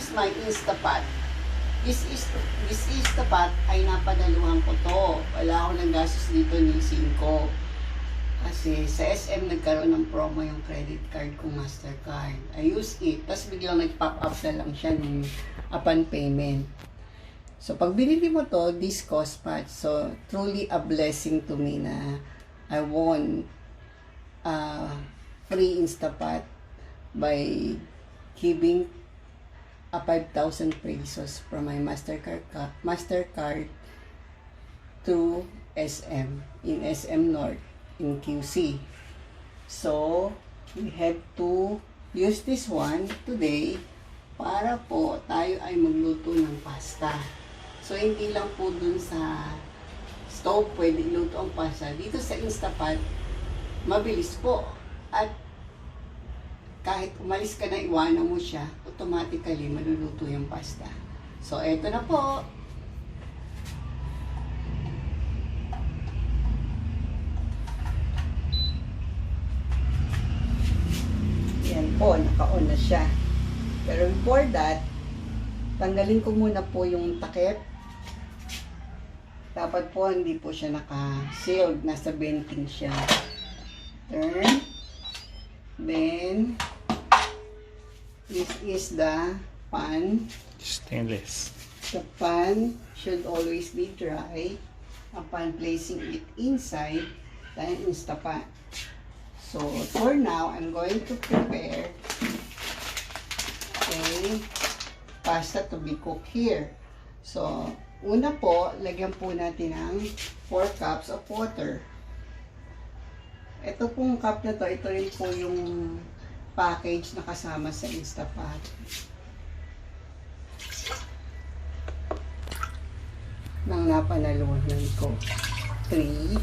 is my Instapot. This is the pot ay napadaluhan ko to. Wala akong nanggastos dito ni 5. Kasi sa SM nagkaroon ng promo yung credit card kong Mastercard. I use it. Tapos biglang nag-pop up na lang siya ng upon payment. So pag binili mo to, this cost pot. So truly a blessing to me na I won free Instapot by giving a 5,000 pesos from my Mastercard to SM, in SM North, in QC. So, we have to use this one today para po tayo ay magluto ng pasta. So, hindi lang po dun sa stove pwede iluto ang pasta. Dito sa Instapot, mabilis po. At kahit umalis ka na, iwanan mo siya, automatically maluluto yung pasta. So, eto na po. Yan po, naka-on na siya. Pero before that, tanggalin ko muna po yung takip. Dapat po, hindi po siya naka-sealed. Nasa venting siya. Turn. Then, this is the pan. Stainless. The pan should always be dry upon placing it inside the Instapot. So, for now, I'm going to prepare a pasta to be cooked here. So, una po, lagyan po natin ng 4 cups of water. Ito pong cup na to, ito rin po yung package na kasama sa Instapot. Nang napanalunan ko. 3,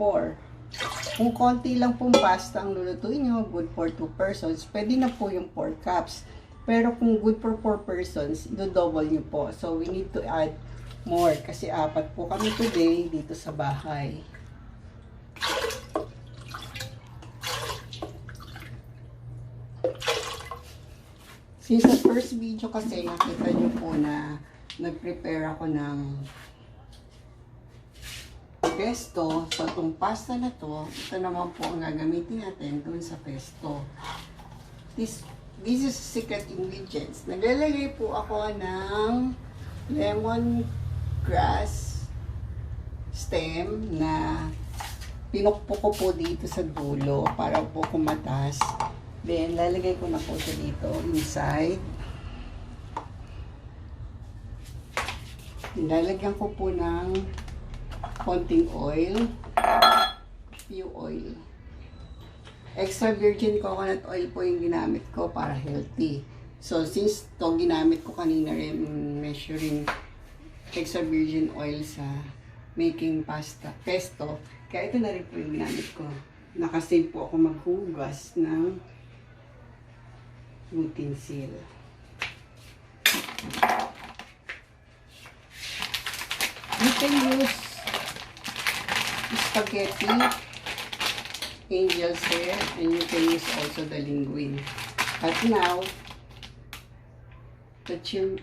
4. Kung konti lang pong pasta ang lulutuin nyo, good for 2 persons, pwede na po yung 4 cups. Pero kung good for 4 persons, do-double nyo po. So, we need to add more kasi 4 po kami today dito sa bahay. Since sa first video kasi nakita nyo po na nag-prepare ako ng pesto. So itong pasta na to, ito naman po ang gagamitin natin dun sa pesto. This is secret ingredients. Naglalagay po ako ng lemon grass stem na pinukpok ko po dito sa dulo para po kumatas. Then, lalagay ko na po siya dito inside. Lalagyan ko po ng konting oil. Few oil. Extra virgin coconut oil po yung ginamit ko para healthy. So, since to ginamit ko kanina rin measuring extra virgin oil sa making pesto, kaya ito na rin po yung ginamit ko. Nakasave po ako maghugas ng utensil. You can use spaghetti, angel's hair, and you can use also the linguine. But now,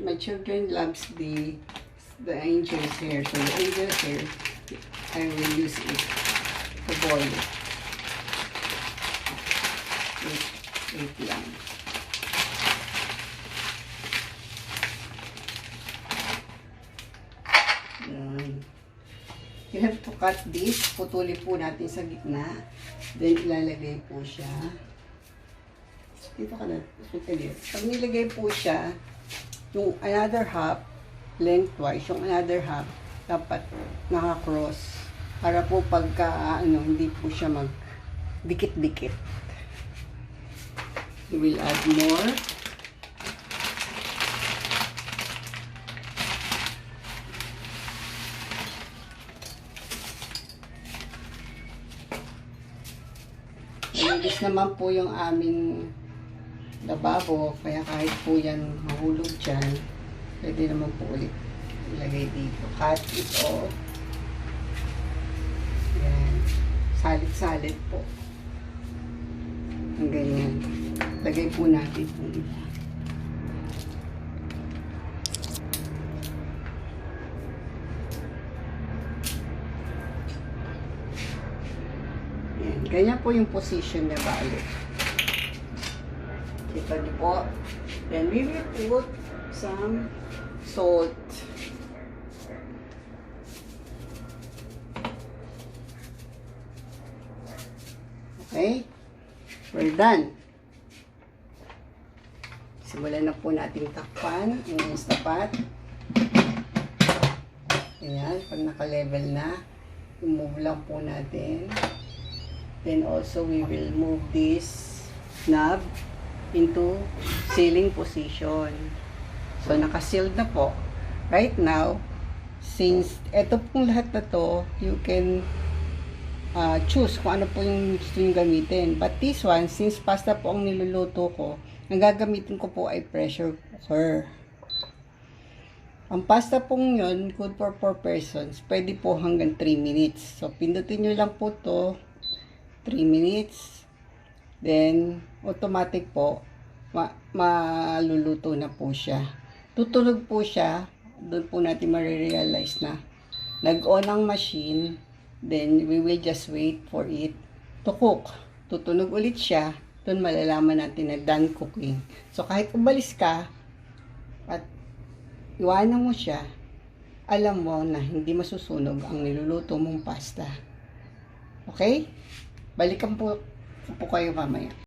my children loves the angel's hair. So the angel's hair, I will use it to boil it. Wait lang. You have to cut this. Putuli po natin sa gitna. Then, ilalagay po siya. Dito ka na. Pag nilagay po siya, yung another half, lengthwise, yung another half, dapat naka-cross. Para po pagka, hindi po siya mag-dikit-dikit. You will add more. Malinis naman po yung aming lababo, kaya kahit po yan mahulog dyan, pwede naman po ulit ilagay dito. Cut it off. Yan. Salit-salit po. Ang ganyan. Lagay po natin itong iba. Yan. Ganyan po yung position na bali. Kita niyo po. Then we will put some salt. Okay? We're done. Simulan na po natin takpan yung Instapat. Ayan, pag naka-level na, i-move lang po natin. Then also, we will move this knob into sealing position. So, naka-sealed na po. Right now, since ito pong lahat na to, you can choose kung ano po yung gusto nyo gamitin. But this one, since pasta po ang niluluto ko, ang gagamitin ko po ay pressure cooker. Ang pasta pong yun, good for 4 persons, pwede po hanggang 3 minutes. So, pindutin nyo lang po to 3 minutes. Then, automatic po, maluluto na po siya. Tutunog po siya, doon po natin marirealize na nag-on ang machine. Then, we will just wait for it to cook. Tutunog ulit siya. Doon malalaman natin na done cooking. So, kahit umalis ka at iwanan mo siya, alam mo na hindi masusunog ang niluluto mong pasta. Okay? Balikan po kayo mamaya.